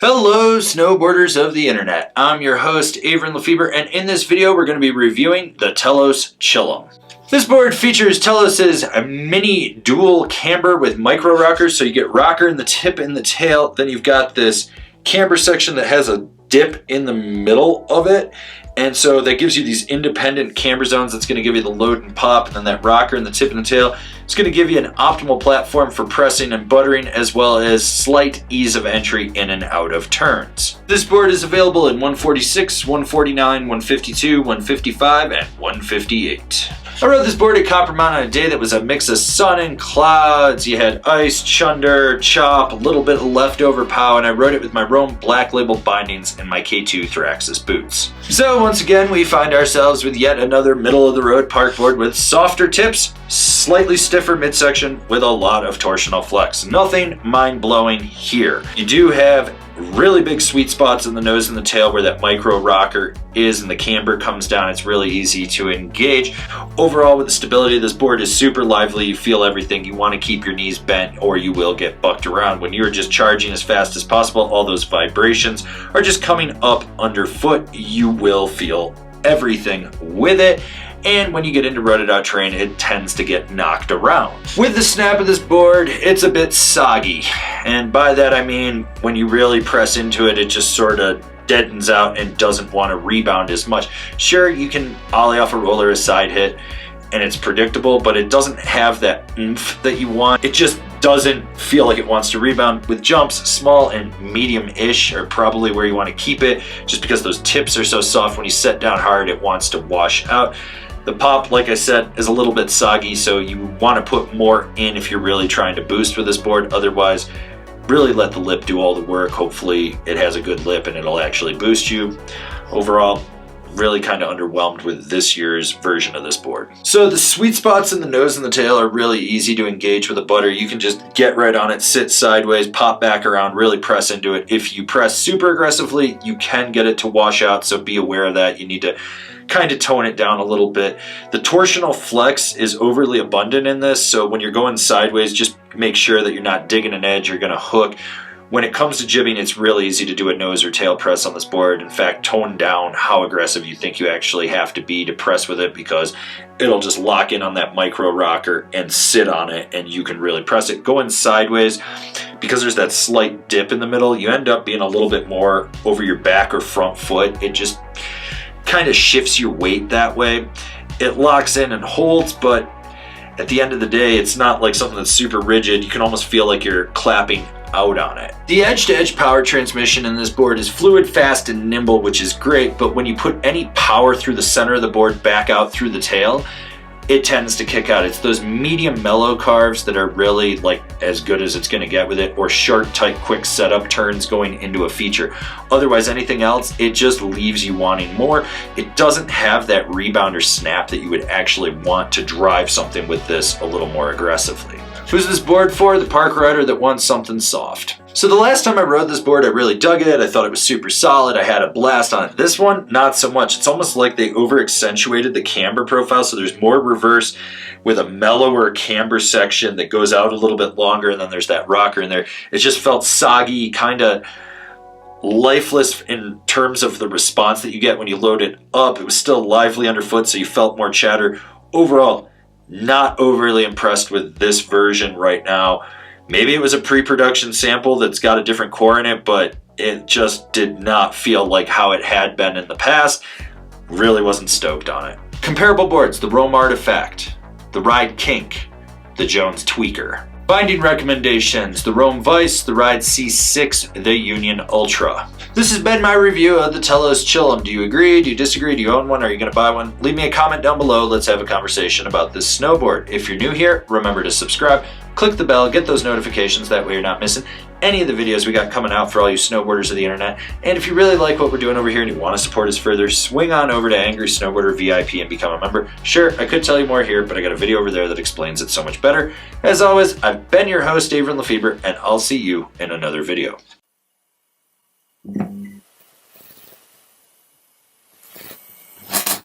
Hello snowboarders of the internet, I'm your host Avran LeFeber, and in this video we're going to be reviewing the Telos Chillum. This board features Telos's mini dual camber with micro rockers, so you get rocker in the tip and the tail, then you've got this camber section that has a dip in the middle of it, and so that gives you these independent camber zones. That's going to give you the load and pop, and then that rocker in the tip and the tail. It's going to give you an optimal platform for pressing and buttering, as well as slight ease of entry in and out of turns. This board is available in 146, 149, 152, 155, and 158. I rode this board at Copper Mountain on a day that was a mix of sun and clouds. You had ice, chunder, chop, a little bit of leftover pow, and I rode it with my Rome Black Label bindings and my K2 Thraxis boots. So once again, we find ourselves with yet another middle-of-the-road park board with softer tips, slightly stiffer midsection with a lot of torsional flex. Nothing mind-blowing here. You do have really big sweet spots in the nose and the tail where that micro rocker is and the camber comes down. It's really easy to engage. Overall, with the stability of this board is super lively. You feel everything. You want to keep your knees bent or you will get bucked around. When you're just charging as fast as possible, all those vibrations are just coming up underfoot. You will feel everything with it. And when you get into rutted out terrain, it tends to get knocked around. With the snap of this board, it's a bit soggy. And by that I mean, when you really press into it, it just sort of deadens out and doesn't want to rebound as much. Sure, you can ollie off a roller, a side hit, and it's predictable, but it doesn't have that oomph that you want. It just doesn't feel like it wants to rebound. With jumps, small and medium-ish are probably where you want to keep it, just because those tips are so soft. When you set down hard, it wants to wash out. The pop, like I said, is a little bit soggy, so you want to put more in if you're really trying to boost with this board. Otherwise, really let the lip do all the work. Hopefully it has a good lip and it'll actually boost you. Overall, really kind of underwhelmed with this year's version of this board. So the sweet spots in the nose and the tail are really easy to engage with a butter. You can just get right on it, sit sideways, pop back around, really press into it. If you press super aggressively, you can get it to wash out, so be aware of that. You need to kind of tone it down a little bit. The torsional flex is overly abundant in this, so when you're going sideways, just make sure that you're not digging an edge, you're gonna hook. When it comes to jibbing, it's really easy to do a nose or tail press on this board. In fact, tone down how aggressive you think you actually have to be to press with it, because it'll just lock in on that micro rocker and sit on it, and you can really press it. Going sideways, because there's that slight dip in the middle, you end up being a little bit more over your back or front foot. It just kind of shifts your weight that way. It locks in and holds, but at the end of the day, it's not like something that's super rigid. You can almost feel like you're clapping out on it. The edge-to-edge power transmission in this board is fluid, fast, and nimble, which is great, but when you put any power through the center of the board back out through the tail, it tends to kick out. It's those medium mellow carves that are really like as good as it's gonna get with it, or short, tight, quick setup turns going into a feature. Otherwise, anything else, it just leaves you wanting more. It doesn't have that rebound or snap that you would actually want to drive something with this a little more aggressively. Who's this board for? The park rider that wants something soft. So the last time I rode this board, I really dug it. I thought it was super solid. I had a blast on it. This one, not so much. It's almost like they over accentuated the camber profile, so there's more reverse with a mellower camber section that goes out a little bit longer, and then there's that rocker in there. It just felt soggy, kind of lifeless in terms of the response that you get when you load it up. It was still lively underfoot, so you felt more chatter. Overall, not overly impressed with this version right now. Maybe it was a pre-production sample that's got a different core in it, but it just did not feel like how it had been in the past. Really wasn't stoked on it. Comparable boards: the Rome Artifact, the Ride Kink, the Jones Tweaker. Binding recommendations: the Rome Vice, the Ride C6, the Union Ultra. This has been my review of the Telos Chillum. Do you agree? Do you disagree? Do you own one? Are you going to buy one? Leave me a comment down below. Let's have a conversation about this snowboard. If you're new here, remember to subscribe, click the bell, get those notifications, that way you're not missing any of the videos we got coming out for all you snowboarders of the internet. And if you really like what we're doing over here and you want to support us further, swing on over to Angry Snowboarder VIP and become a member. Sure, I could tell you more here, but I got a video over there that explains it so much better. As always, I've been your host, Avran LeFeber, and I'll see you in another video.